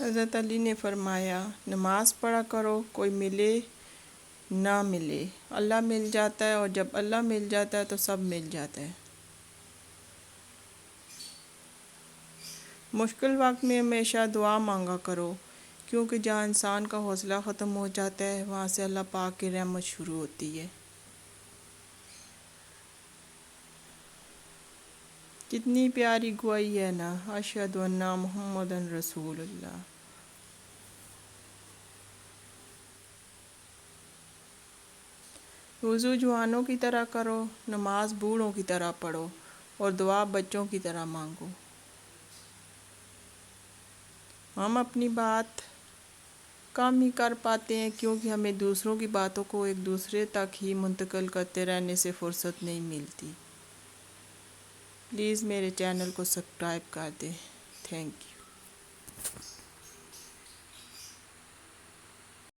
حضرت علی نے فرمایا نماز پڑھا کرو، کوئی ملے نہ ملے، اللہ مل جاتا ہے، اور جب اللہ مل جاتا ہے تو سب مل جاتا ہے۔ مشکل وقت میں ہمیشہ دعا مانگا کرو، کیونکہ جہاں انسان کا حوصلہ ختم ہو جاتا ہے وہاں سے اللہ پاک کی رحمت شروع ہوتی ہے۔ کتنی پیاری گواہی ہے نا، اشہد ان محمد رسول اللہ۔ وضو جوانوں کی طرح کرو، نماز بوڑھوں کی طرح پڑھو، اور دعا بچوں کی طرح مانگو۔ ہم اپنی بات کم ہی کر پاتے ہیں، کیونکہ ہمیں دوسروں کی باتوں کو ایک دوسرے تک ہی منتقل کرتے رہنے سے فرصت نہیں ملتی۔ پلیز میرے چینل کو سبسکرائب کر دیں۔ Thank you.